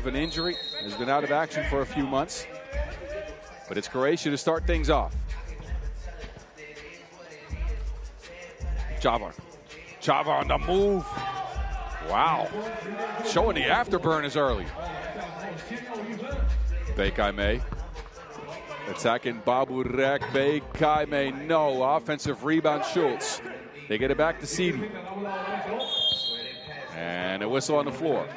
of an injury. Has been out of action for a few months. But it's Croatia to start things off. Chavar. Chavar on the move. Wow. Showing the afterburners early. Bekaime. Attacking Baburek. Bekaime. No. Offensive rebound, Schultz. They get it back to Sidi. And a whistle on the floor.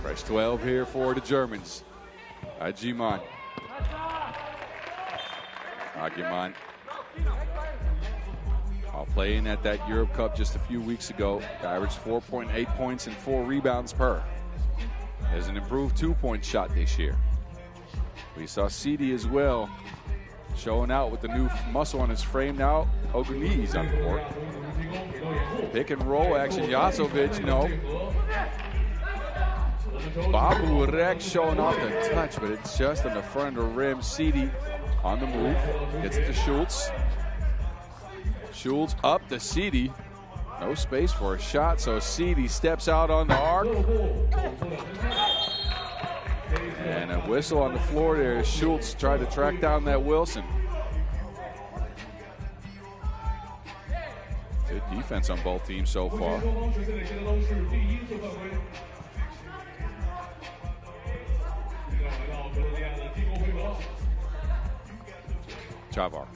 Fresh 12 here for the Germans. Agiman. While playing at that Europe Cup just a few weeks ago, averaged 4.8 points and 4 rebounds per. Has an improved 2-point shot this year. We saw Sidi as well, showing out with the new muscle on his frame now. Oguni's on the court. Pick and roll action. Jasovic, no. Baburek showing off the touch, but it's just on the front of the rim. Sidi on the move. Gets it to Schultz. Schultz up to Sidi. No space for a shot, so Sidi steps out on the arc. And a whistle on the floor there. Schultz tried to track down that Wilson. Good defense on both teams so far. Chavar.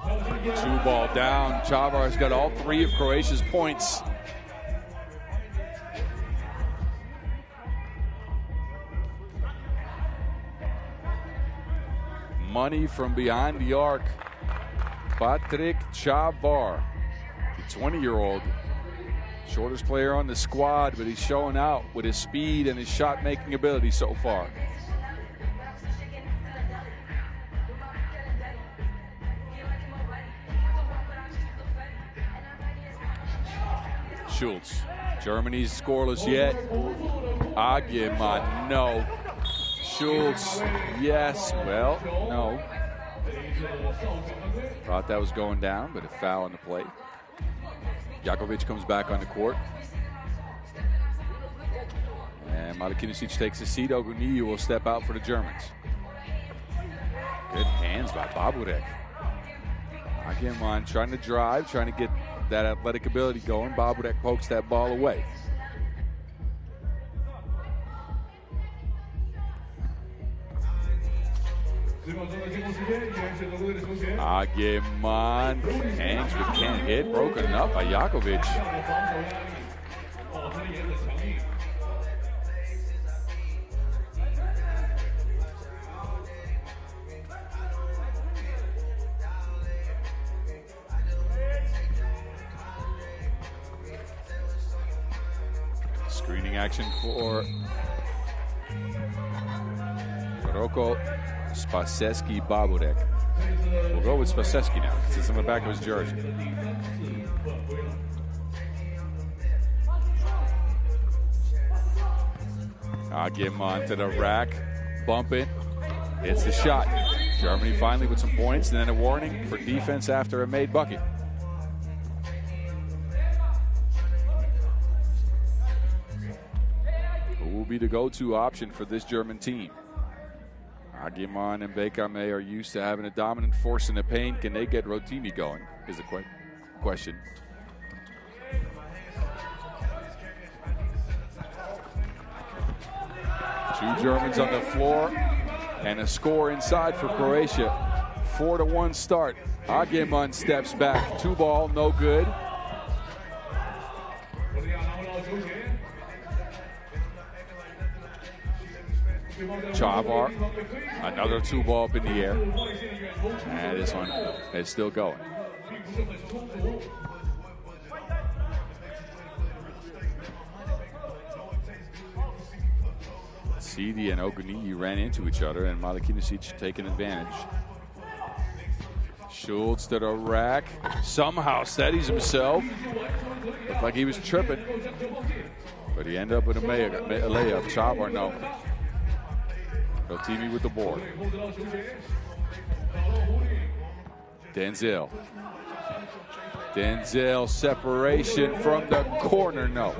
2-ball down. Chavar's got all 3 of Croatia's points. Money from behind the arc. Patrick Chavar, the 20-year-old. Shortest player on the squad, but he's showing out with his speed and his shot-making ability so far. Schultz. Germany's scoreless yet. Agiman, no. Schultz, yes. Well, no. Thought that was going down, but a foul on the play. Jakovic comes back on the court. And Malikinicic takes a seat. Oguniyi will step out for the Germans. Good hands by Baburek. Agiman trying to drive, trying to get that athletic ability going. Baburek pokes that ball away. Agiman hangs but can't hit. Broken up by Jakovic. Screening action for Roko Spaseski Baburek. We'll go with Spaseski now, because it's on the back of his jersey. Agiman to the rack, bump it, hits the shot. Germany finally with some points, and then a warning for defense after a made bucket. Who will be the go-to option for this German team? Agiman and Bekaime are used to having a dominant force in the paint. Can they get Rotimi going, is the question. Two Germans on the floor and a score inside for Croatia. 4-1 start. Agiman steps back. 2-ball, no good. Chavar, another 2-ball up in the air. And this one is still going. Sidi and Oguniyi ran into each other, and Malikinicic taking advantage. Schultz to the rack. Somehow steadies himself. Looked like he was tripping. But he ended up with a layup. Chavar, no. Rotimi with the board. Denzel. Denzel, separation from the corner, no.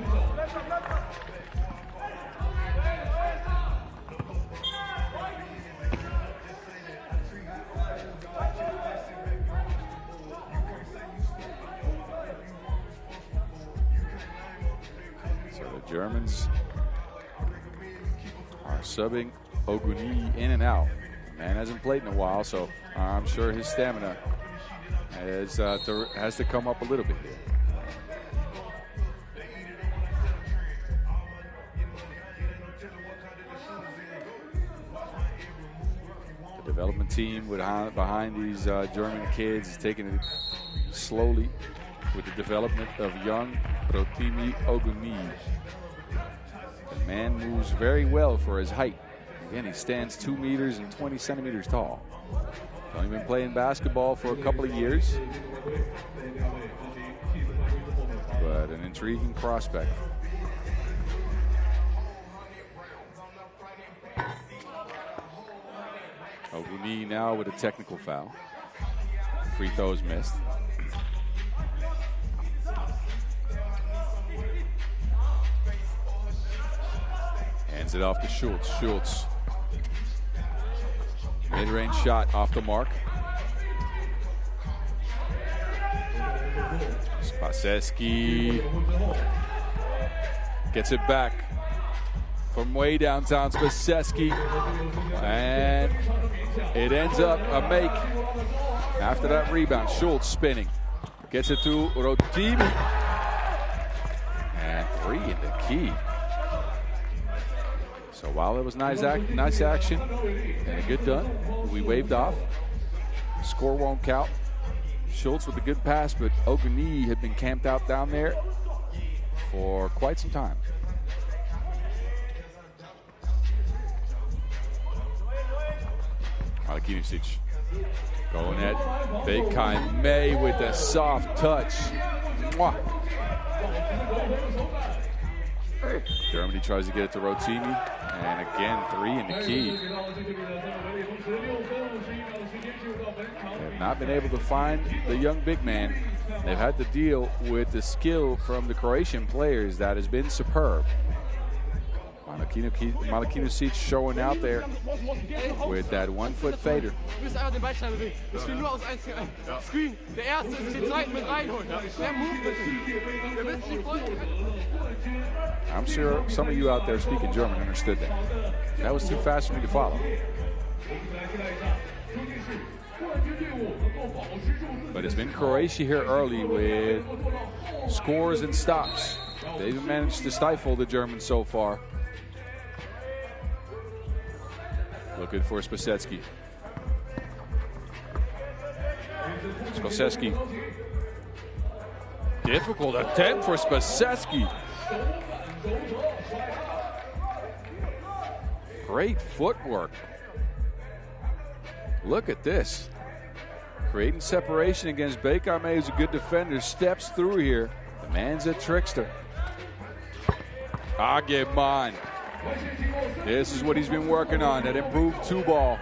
So the Germans are subbing Oguni in and out. Man hasn't played in a while, so I'm sure his stamina has to come up a little bit here. The development team behind these German kids is taking it slowly with the development of young Rotimi Oguni. The man moves very well for his height. Again, he stands 2 meters and 20 centimeters tall. Only been playing basketball for a couple of years, but an intriguing prospect. Oguni now with a technical foul. Free throws missed. Hands it off to Schultz. Schultz. Mid-range shot off the mark. Spaseski gets it back from way downtown. Spaseski, and it ends up a make after that rebound. Schultz spinning, gets it to Rotimi, and 3 in the key. So while it was nice action and a good done, we waved off. Score won't count. Schultz with a good pass, but Oguni had been camped out down there for quite some time. Malakinusic going at Bekai May with a soft touch. Mwah. Germany tries to get it to Rotimi, and again 3 in the key. They have not been able to find the young big man. They've had to deal with the skill from the Croatian players that has been superb. Malakinusic showing out there with that 1-foot fader. I'm sure some of you out there speaking German understood that. That was too fast for me to follow. But it's been Croatia here early with scores and stops. They've managed to stifle the Germans so far. Looking for Spaseski. Spaseski. Difficult attempt for Spaseski. Great footwork. Look at this. Creating separation against Bekai, who's a good defender, steps through here. The man's a trickster. Ageman. This is what he's been working on, that improved 2-ball.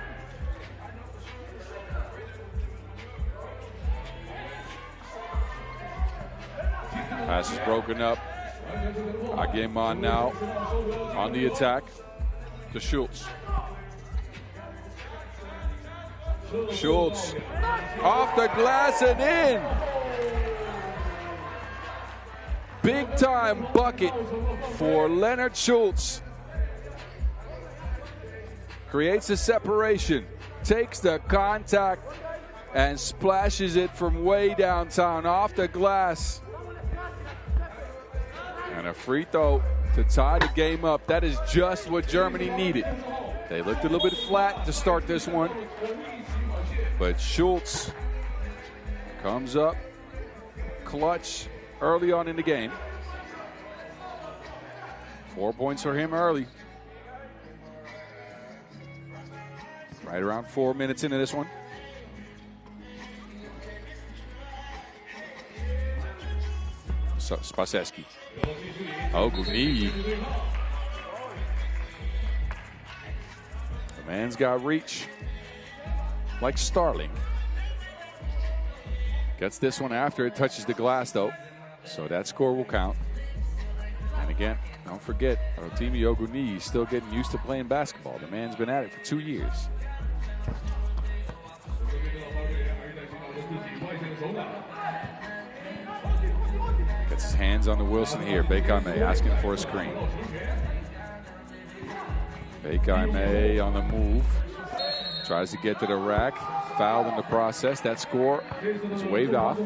Pass is broken up. Ageman now on the attack to Schultz. Schultz off the glass and in. Big time bucket for Leonard Schultz. Creates a separation, takes the contact and splashes it from way downtown off the glass. And a free throw to tie the game up. That is just what Germany needed. They looked a little bit flat to start this one, but Schultz comes up clutch early on in the game. 4 points for him early. Right around 4 minutes into this one. So, Spaseski. Oguni. The Man's got reach, like Starling. Gets this one after it touches the glass, though, so that score will count. And again, don't forget, Rotimi Oguni is still getting used to playing basketball. The man's been at it for 2 years. Gets his hands on the Wilson here. Bekame asking for a screen. Bekame on the move. Tries to get to the rack. Fouled in the process. That score is waved off.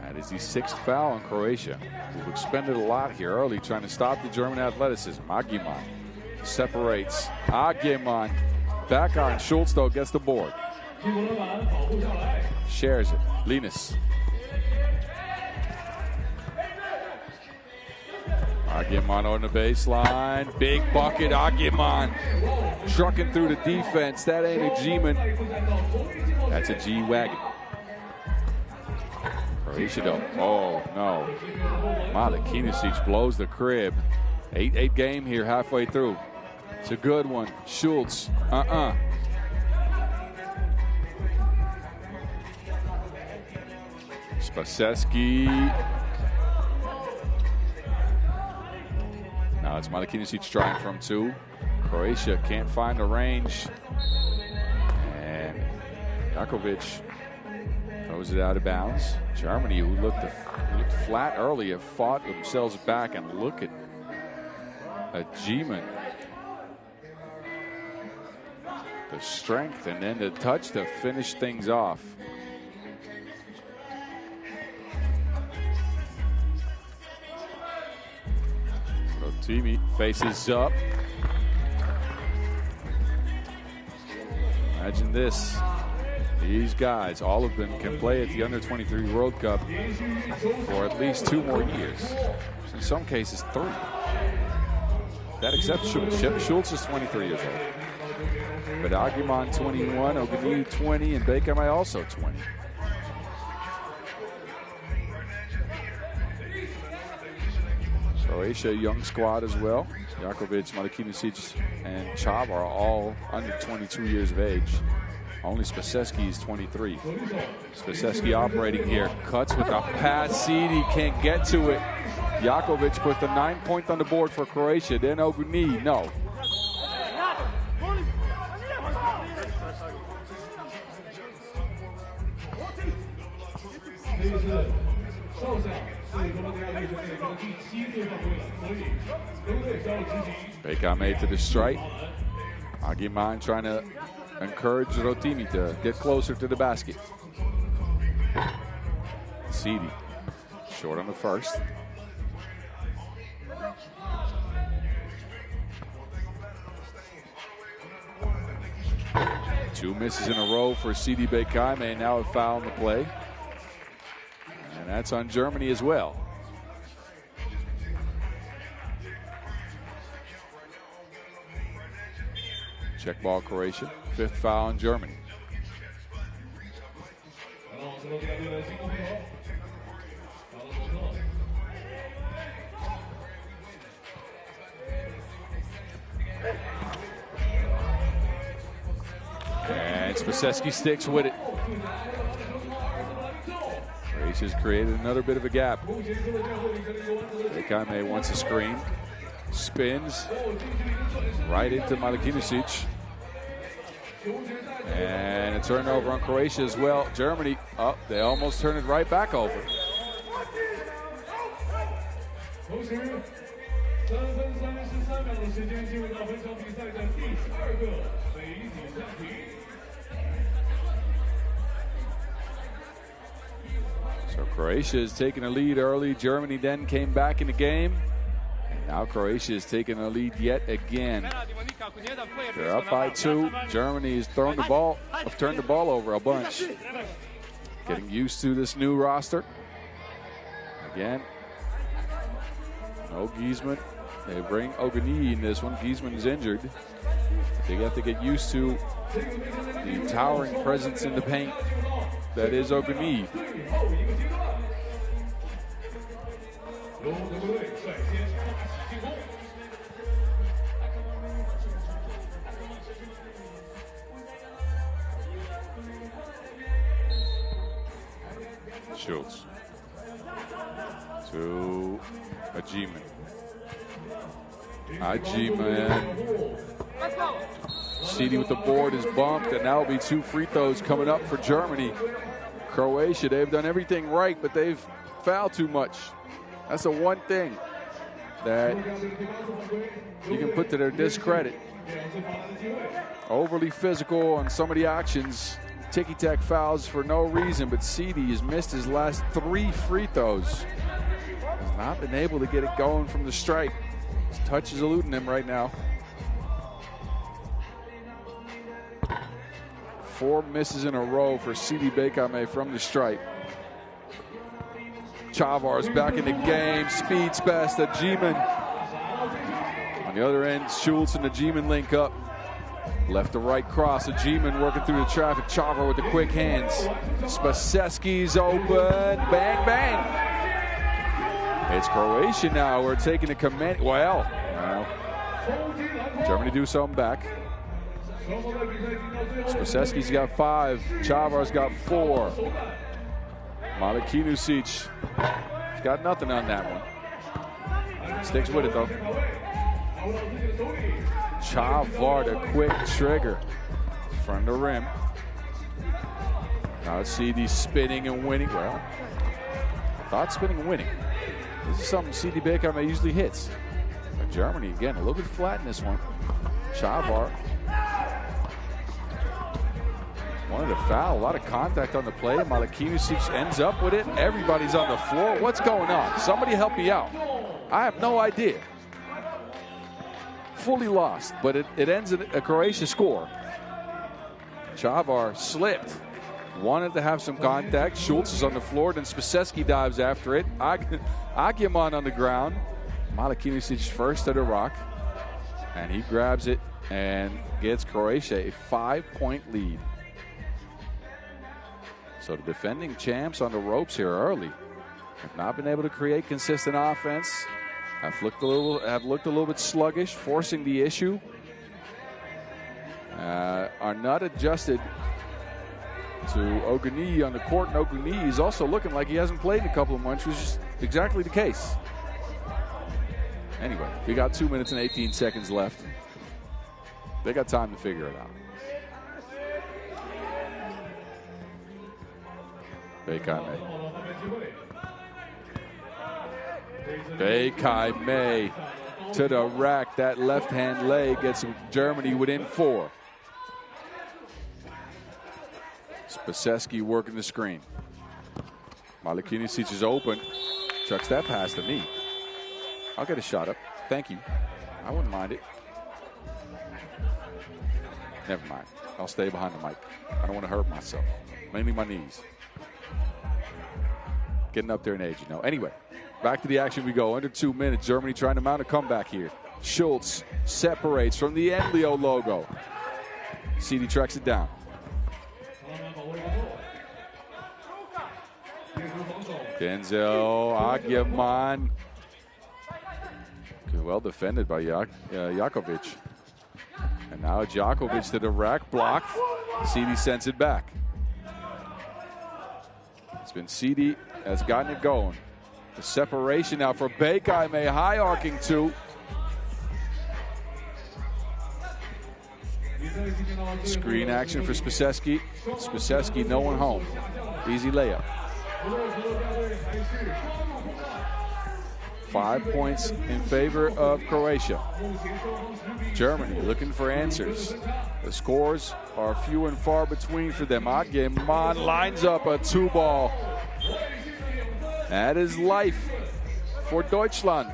That is the 6th foul on Croatia, who've expended a lot here early trying to stop the German athleticism. Agiman separates. Agiman back on. Schultz, though, gets the board. Shares it. Linus. Agiman on the baseline. Big bucket. Agiman trucking through the defense. That ain't a G-man. That's a G-wagon. Croatia, though. Oh, no. Malakinisic blows the crib. 8-8 game here halfway through. It's a good one. Schultz. Spaseski. Now it's Malakinisic trying from 2. Croatia can't find the range. And Jakovic throws it out of bounds. Germany, who looked flat early, have fought themselves back, and look at G-man. The strength and then the touch to finish things off. Rotimi faces up. Imagine this. These guys, all of them, can play at the U23 World Cup for at least 2 more years. In some cases, 3. That except Schultz. Schultz is 23 years old. But Agiman 21, Oguni 20, and Bekame also 20. Croatia, young squad as well. Jakovic, Malakinisic, and Chav are all under 22 years of age. Only Spaseski is 23. Spaseski operating here. Cuts with a pass. Sidi can't get to it. Jakovic put the 9 point on the board for Croatia. Then Oguni, no. Bekame to the strike. Agiman trying to encourage Rotimi to get closer to the basket. Sidi short on the first. Two misses in a row for Sidi Bekame, now a foul in the play. And that's on Germany as well. Check ball Croatia. 5th foul on Germany. And Spaseski sticks with it. Croatia's created another bit of a gap. Bekame wants a screen. Spins right into Malakinisic. And a turnover on Croatia as well. Germany, they almost turn it right back over. So Croatia is taking a lead early. Germany then came back in the game. And now Croatia is taking a lead yet again. They're up by 2. Germany has turned the ball over a bunch. Getting used to this new roster. Again, no Giesman. They bring Oguni in this one. Giesman is injured. They have to get used to The towering presence in the paint that is Oguni. Schultz to Ajiman. Cedi with the board is bumped, and now will be 2 free throws coming up for Germany. Croatia, they've done everything right, but they've fouled too much. That's the one thing that you can put to their discredit. Overly physical on some of the actions. Ticky-tack fouls for no reason, but Cedi has missed his last 3 free throws. Has not been able to get it going from the stripe. His touch is eluding him right now. 4 misses in a row for Cedi Bekame from the stripe. Chavar's back in the game. Speeds past Ajiman. On the other end, Schultz and Ajiman link up. Left to right cross. Ajiman working through the traffic. Chavar with the quick hands. Spaseski's open. Bang, bang. It's Croatia now. We're taking the command. Well, Germany do something back. Spaseski's got 5. Chavar's got 4. Malakinusic, he's got nothing on that one. Sticks with it though. Chavar, the quick trigger. Front of the rim. Now let's see these spinning and winning. Well, I thought spinning and winning. This is something Cedi Bekame usually hits. But Germany, again, a little bit flat in this one. Chavar. Wanted to foul, a lot of contact on the play. Malakinusic ends up with it. Everybody's on the floor. What's going on? Somebody help me out. I have no idea. Fully lost, but it ends in a Croatia score. Chavar slipped. Wanted to have some contact. Schultz is on the floor, then Spaseski dives after it. Agiman on the ground. Malakinusic first to the rock. And he grabs it and gets Croatia a 5-point lead. So the defending champs on the ropes here early have not been able to create consistent offense. Have looked a little bit sluggish, forcing the issue. Are not adjusted to Oguni on the court. And Oguni is also looking like he hasn't played in a couple of months, which is exactly the case. Anyway, we got 2 minutes and 18 seconds left. They got time to figure it out. Bekame to the rack. That left-hand leg gets Germany within 4. Spaseski working the screen. Malakinusic is open. Chucks that pass to me. I'll get a shot up. Thank you. I wouldn't mind it. Never mind. I'll stay behind the mic. I don't want to hurt myself. Mainly my knees. Getting up there in age, you know. Anyway, back to the action we go. Under 2 minutes. Germany trying to mount a comeback here. Schultz separates from the Enlio logo. Cedi tracks it down. Denzel Agiman. Well defended by Jakovic. And now Jakovic to the rack, blocked. Cedi sends it back. It's been Cedi has gotten it going. The separation now for Bekame, high arcing 2. Screen action for Spaseski. Spaseski, no one home. Easy layup. 5 points in favor of Croatia. Germany looking for answers. The scores are few and far between for them. Agiman lines up a 2-ball. That is life for Deutschland.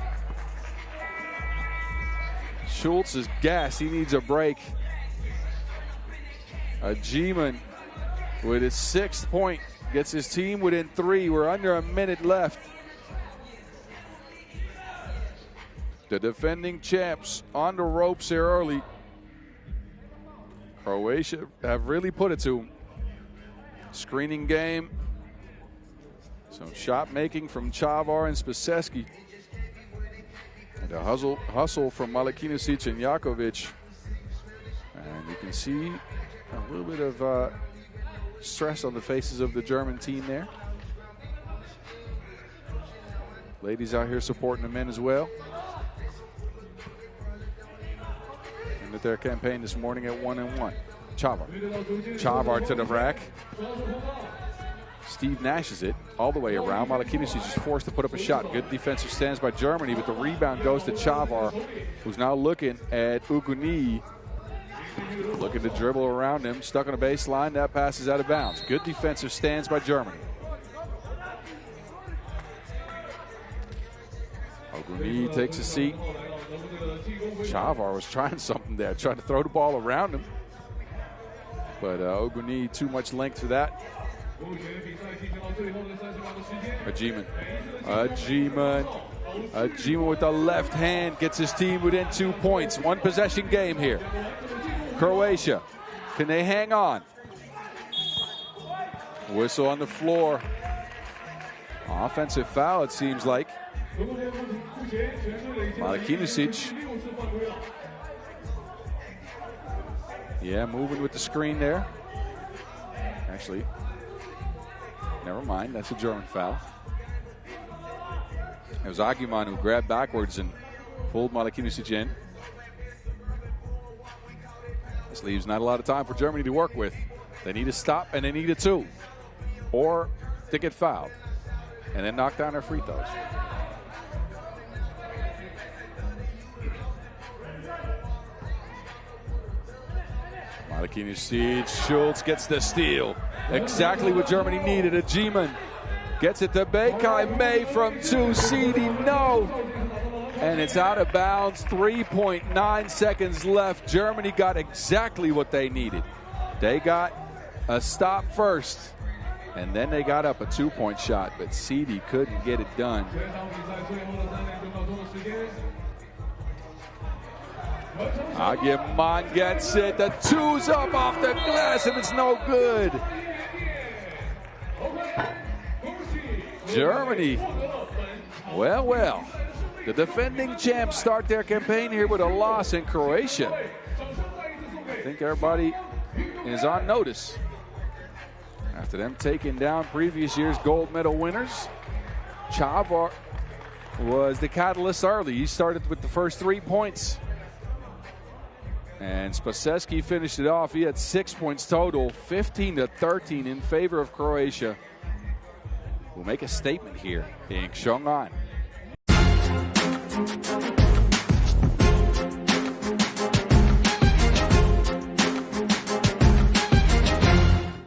Schultz is gassed. He needs a break. Ajiman with his 6th point gets his team within 3. We're under a minute left. The defending champs on the ropes here early. Croatia have really put it to them. Screening game. Some shot making from Chavar and Spaseski. And a hustle from Malakinosic and Jakovic. And you can see a little bit of stress on the faces of the German team there. Ladies out here supporting the men as well. And at their campaign this morning at 1-1. Chavar to the rack. Steve nashes it all the way around. Malakinosic is forced to put up a shot. Good defensive stance by Germany, but the rebound goes to Chavar, who's now looking at Uguni. Looking to dribble around him. Stuck on a baseline. That pass is out of bounds. Good defensive stance by Germany. Uguni takes a seat. Chavar was trying something there, trying to throw the ball around him. But Uguni, too much length for that. Ajiman with the left hand gets his team within 2 points. One possession game here. Croatia, can they hang on? Whistle on the floor. Offensive foul, it seems like. Malakinosic. Yeah, moving with the screen there. Actually, never mind. That's a German foul. It was Aguiman who grabbed backwards and pulled Malakinosic in. This leaves not a lot of time for Germany to work with. They need a stop and they need a two. Or to get fouled. And then knock down their free throws. Malakinosic, Schultz gets the steal. Exactly what Germany needed. Ajiman gets it to Bekai May from 2. Seedy, no. And it's out of bounds. 3.9 seconds left. Germany got exactly what they needed. They got a stop first. And then they got up a 2-point shot. But Seedy couldn't get it done. Aguiman gets it. The two's up off the glass, and it's no good. Germany. Well. The defending champs start their campaign here with a loss in Croatia. I think everybody is on notice. After them taking down previous year's gold medal winners, Chavar was the catalyst early. He started with the first 3 points. And Spaseski finished it off. He had 6 points total, 15-13 in favor of Croatia. We'll make a statement here in Xiong An.